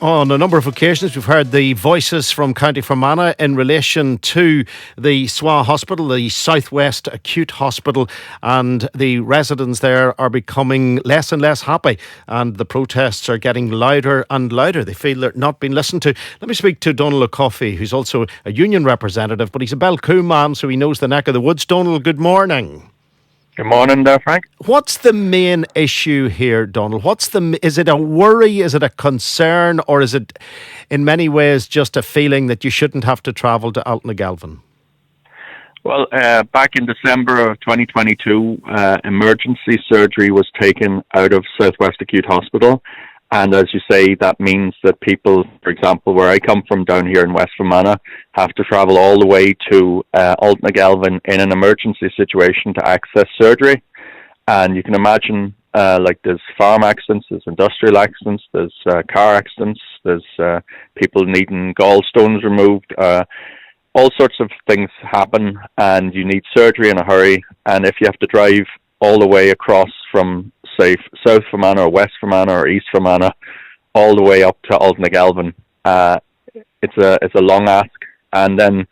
On a number of occasions, we've heard the voices from County Fermanagh in relation to the SWA Hospital, the Southwest Acute Hospital, and the residents there are becoming less and less happy, and the protests are getting louder and louder. They feel they're not being listened to. Let me speak to Donal O'Cofaigh, who's also a union representative, but he's a Belcoo man, so he knows the neck of the woods. Donal, good morning. Good morning there, Frank. What's the main issue here, Donal? Is it a worry, is it a concern, or is it in many ways just a feeling that you shouldn't have to travel to Altnagelvin? Well, back in December of 2022, emergency surgery was taken out of Southwest Acute Hospital. And as you say, that means that people, for example, where I come from down here in West Fermanagh, have to travel all the way to Altnagelvin in an emergency situation to access surgery. And you can imagine, like there's farm accidents, there's industrial accidents, there's car accidents, there's people needing gallstones removed. All sorts of things happen, and you need surgery in a hurry. And if you have to drive all the way across from, say, South Fermanagh or West Fermanagh or East Fermanagh, all the way up to Altnagelvin, it's a long ask. And then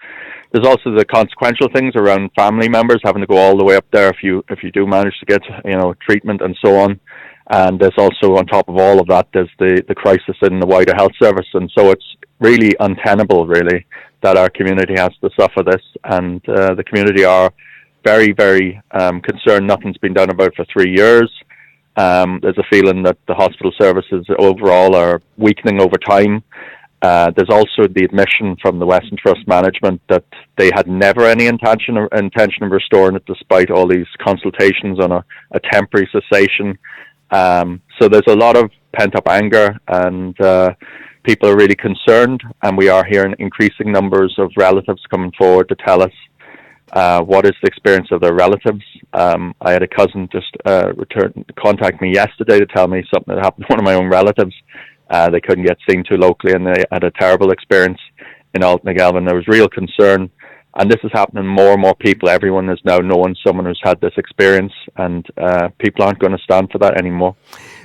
there's also the consequential things around family members having to go all the way up there if you do manage to get treatment and so on. And there's also, on top of all of that, there's the crisis in the wider health service. And so it's really untenable, really, that our community has to suffer this. And the community are very, very concerned. Nothing's been done about it for 3 years. There's a feeling that the hospital services overall are weakening over time. There's also the admission from the Western Trust management that they had never any intention of restoring it, despite all these consultations on a temporary cessation. So there's a lot of pent-up anger, and people are really concerned, and we are hearing increasing numbers of relatives coming forward to tell us what is the experience of their relatives. I had a cousin just contact me yesterday to tell me something that happened to one of my own relatives. They couldn't get seen to locally, and they had a terrible experience in Altnagelvin. There was real concern, and this is happening more and more people. Everyone is now knowing someone who's had this experience, and people aren't going to stand for that anymore.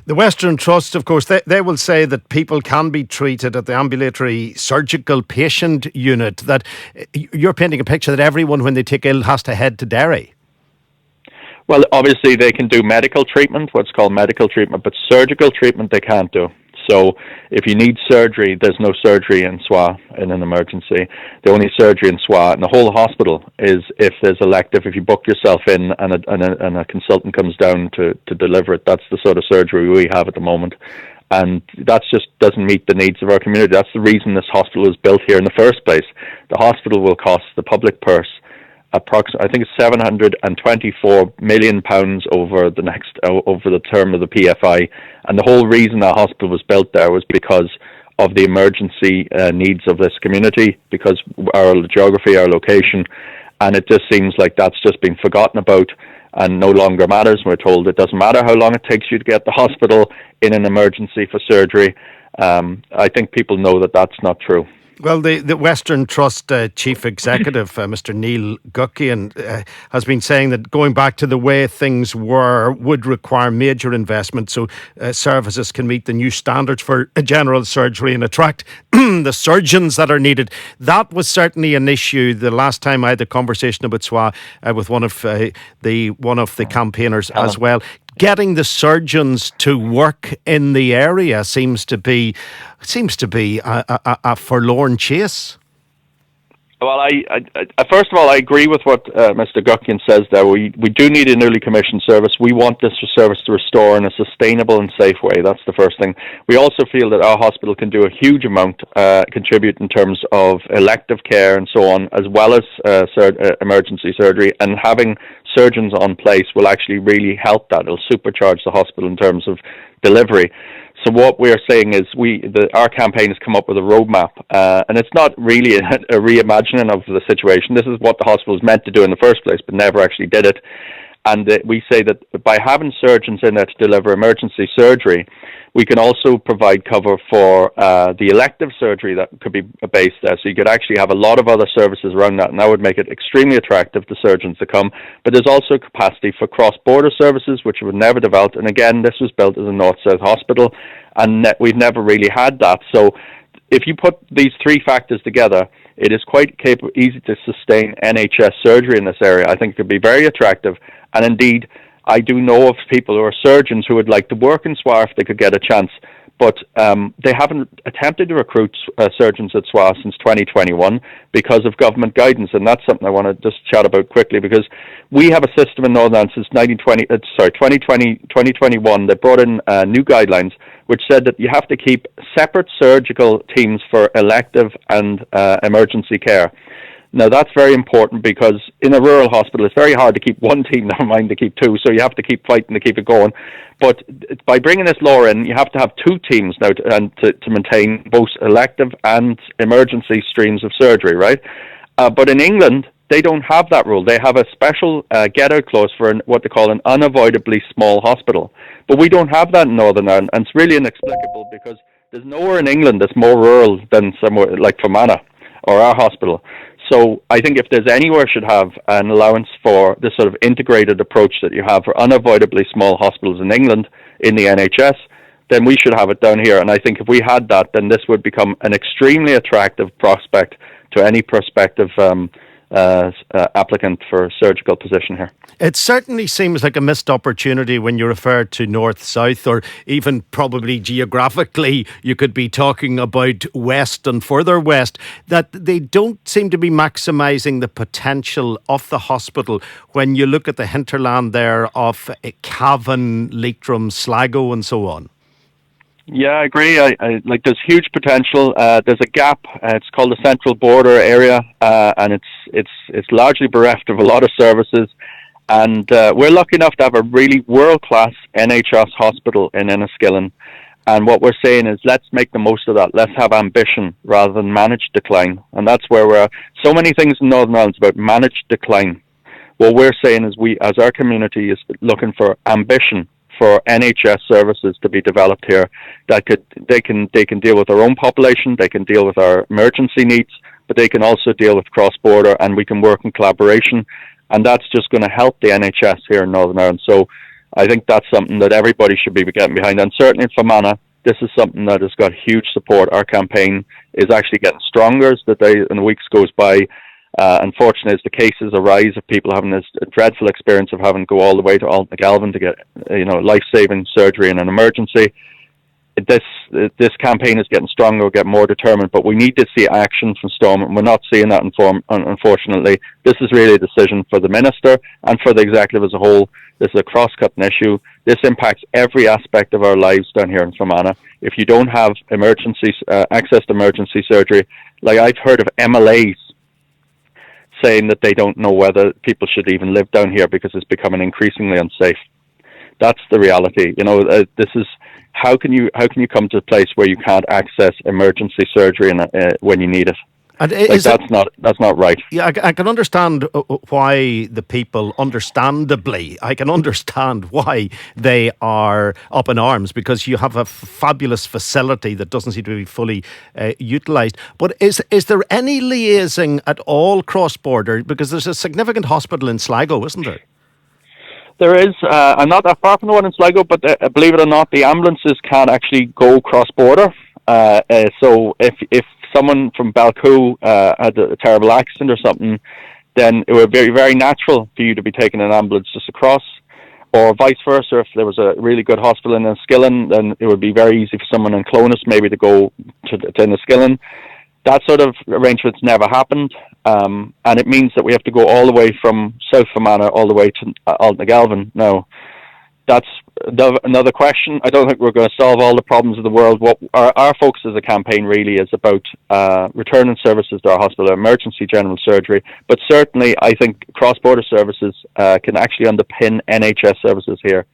The Western Trust, of course, they will say that people can be treated at the ambulatory surgical patient unit, that you're painting a picture that everyone, when they take ill, has to head to Derry. Well, obviously they can do medical treatment, what's called medical treatment, but surgical treatment they can't do. So if you need surgery, there's no surgery in SWA in an emergency. The only surgery in SWA in the whole hospital is if there's elective, if you book yourself in and a consultant comes down to deliver it. That's the sort of surgery we have at the moment. And that just doesn't meet the needs of our community. That's the reason this hospital was built here in the first place. The hospital will cost the public purse approximately, I think it's £724 million over the term of the PFI. And the whole reason that hospital was built there was because of the emergency needs of this community, because our geography, our location, and it just seems like that's just been forgotten about and no longer matters. We're told it doesn't matter how long it takes you to get to the hospital in an emergency for surgery. I think people know that that's not true. Well, the Western Trust Chief Executive, Mr. Neil Guckian, has been saying that going back to the way things were would require major investment so services can meet the new standards for general surgery and attract the surgeons that are needed. That was certainly an issue the last time I had a conversation about SWA with one of the campaigners as well. Getting the surgeons to work in the area seems to be a forlorn chase. Well, I first of all, I agree with what Mr. Guckian says there. We do need a newly commissioned service. We want this service to restore in a sustainable and safe way. That's the first thing. We also feel that our hospital can do a huge amount, contribute in terms of elective care and so on, as well as emergency surgery, and having surgeons on place will actually really help that. It'll supercharge the hospital in terms of delivery. So what we're saying is our campaign has come up with a roadmap, and it's not really a reimagining of the situation. This is what the hospital was meant to do in the first place, but never actually did it. And we say that by having surgeons in there to deliver emergency surgery, We can also provide cover for the elective surgery that could be based there. So you could actually have a lot of other services around that, and that would make it extremely attractive to surgeons to come. But there's also capacity for cross-border services, which were never developed. And again, this was built as a North-South hospital, and we've never really had that. So if you put these three factors together, it is quite easy to sustain NHS surgery in this area. I think it could be very attractive, and indeed, I do know of people who are surgeons who would like to work in SWA if they could get a chance, but they haven't attempted to recruit surgeons at SWA since 2021 because of government guidance, and that's something I want to just chat about quickly, because we have a system in Northern Ireland since 2021 that brought in new guidelines which said that you have to keep separate surgical teams for elective and emergency care. Now, that's very important because in a rural hospital, it's very hard to keep one team, never mind to keep two, so you have to keep fighting to keep it going. But by bringing this law in, you have to have two teams now to maintain both elective and emergency streams of surgery, right? But in England, they don't have that rule. They have a special get-out clause for what they call an unavoidably small hospital. But we don't have that in Northern Ireland, and it's really inexplicable because there's nowhere in England that's more rural than somewhere like Fermanagh or our hospital. So I think if there's anywhere should have an allowance for this sort of integrated approach that you have for unavoidably small hospitals in England in the NHS, then we should have it down here. And I think if we had that, then this would become an extremely attractive prospect to any prospective applicant for a surgical position here. It certainly seems like a missed opportunity when you refer to north-south, or even probably geographically you could be talking about west and further west, that they don't seem to be maximising the potential of the hospital when you look at the hinterland there of Cavan, Leitrim, Sligo and so on. Yeah, I agree. I like. There's huge potential. There's a gap. It's called the Central Border area, and it's largely bereft of a lot of services. And we're lucky enough to have a really world-class NHS hospital in Enniskillen. And what we're saying is, let's make the most of that. Let's have ambition rather than managed decline. And that's where we're. So many things in Northern Ireland is about managed decline. What we're saying is, we, as our community, is looking for ambition for NHS services to be developed here that they can deal with their own population, they can deal with our emergency needs, but they can also deal with cross-border, and we can work in collaboration, and that's just going to help the NHS here in Northern Ireland. So I think that's something that everybody should be getting behind, and certainly in Fermanagh, this is something that has got huge support. Our campaign is actually getting stronger as the weeks goes by. Unfortunately, as the cases arise of people having this dreadful experience of having to go all the way to Galvin to get life-saving surgery in an emergency, this campaign is getting stronger, we'll get more determined, but we need to see action from Stormont, and we're not seeing that unfortunately. This is really a decision for the Minister and for the Executive as a whole. This is a cross-cutting issue. This impacts every aspect of our lives down here in Fermanagh. If you don't have access to emergency surgery, like I've heard of MLAs saying that they don't know whether people should even live down here because it's becoming increasingly unsafe. That's the reality. This is how can you come to a place where you can't access emergency surgery when you need it? And that's not right. Yeah, I can understand why the people, understandably, I can understand why they are up in arms, because you have a fabulous facility that doesn't seem to be fully utilised. But is there any liaising at all cross-border? Because there's a significant hospital in Sligo, isn't there? There is. I'm not that far from the one in Sligo, but believe it or not, the ambulances can't actually go cross-border. So if someone from Balcoo had a terrible accident or something, then it would be very natural for you to be taking an ambulance just across, or vice versa. If there was a really good hospital in Enniskillen, then it would be very easy for someone in Clonus maybe to go to Enniskillen. That sort of arrangement's never happened, and it means that we have to go all the way from South Fermanagh all the way to Galvin. Now, that's another question. I don't think we're going to solve all the problems of the world. What our focus as a campaign really is about returning services to our hospital, emergency general surgery. But certainly, I think cross-border services can actually underpin NHS services here.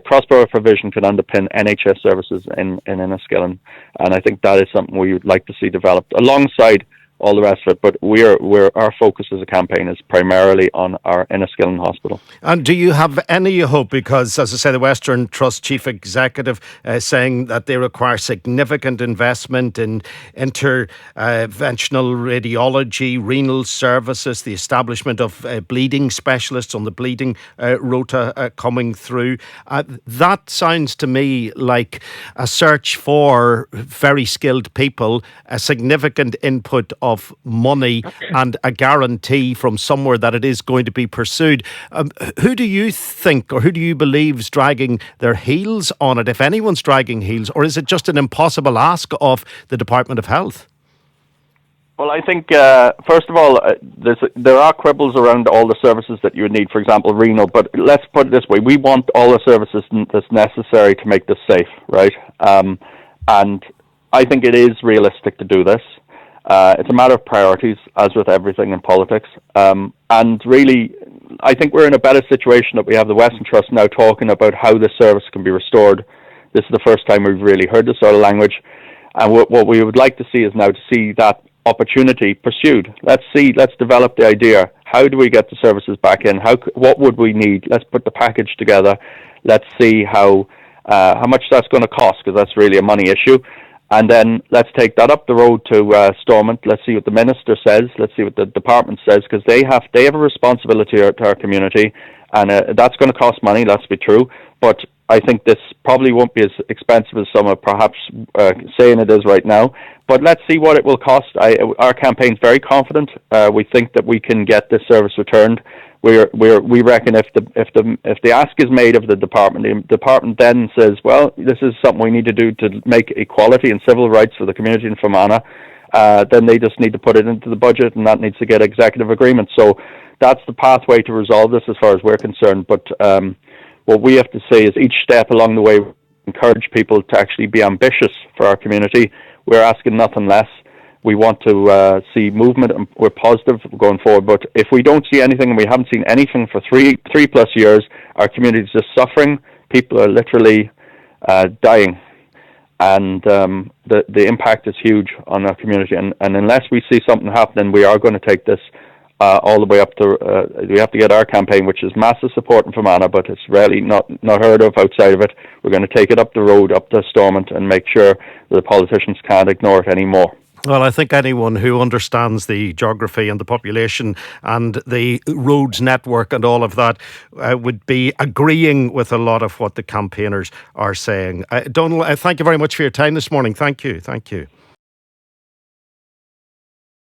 Cross-border provision can underpin NHS services in Enniskillen. And I think that is something we would like to see developed alongside all the rest of it. But our focus as a campaign is primarily on our Enniskillen Hospital. And do you have any hope? Because, as I say, the Western Trust Chief Executive saying that they require significant investment in interventional radiology, renal services, the establishment of bleeding specialists on the bleeding rota coming through. That sounds to me like a search for very skilled people, a significant input of money and a guarantee from somewhere that it is going to be pursued. Who do you think, or who do you believe is dragging their heels on it, if anyone's dragging heels, or is it just an impossible ask of the Department of Health? Well, I think, first of all, there are quibbles around all the services that you would need, for example, renal, but let's put it this way. We want all the services that's necessary to make this safe, right? And I think it is realistic to do this. It's a matter of priorities, as with everything in politics. And really, I think we're in a better situation that we have the Western Trust now talking about how this service can be restored. This is the first time we've really heard this sort of language. And what we would like to see is now to see that opportunity pursued. Let's develop the idea. How do we get the services back in? What would we need? Let's put the package together. Let's see how much that's going to cost, because that's really a money issue. And then let's take that up the road to Stormont. Let's see what the minister says. Let's see what the department says, because they have a responsibility to our community, and that's going to cost money. Let's be true, but I think this probably won't be as expensive as some are perhaps saying it is right now. But let's see what it will cost. Our campaign's very confident. We think that we can get this service returned. We reckon if the ask is made of the department then says, well, this is something we need to do to make equality and civil rights for the community in Fermanagh, then they just need to put it into the budget, and that needs to get executive agreement. So that's the pathway to resolve this as far as we're concerned. But what we have to say is each step along the way, encourage people to actually be ambitious for our community. We're asking nothing less. We want to see movement, and we're positive going forward. But if we don't see anything, and we haven't seen anything for three plus years, our community is just suffering. People are literally dying, and the impact is huge on our community. And unless we see something happening, we are going to take this all the way up to. We have to get our campaign, which is massive support in Fermanagh, but it's really not heard of outside of it. We're going to take it up the road, up to Stormont, and make sure that the politicians can't ignore it anymore. Well, I think anyone who understands the geography and the population and the roads network and all of that would be agreeing with a lot of what the campaigners are saying. Donal, thank you very much for your time this morning. Thank you.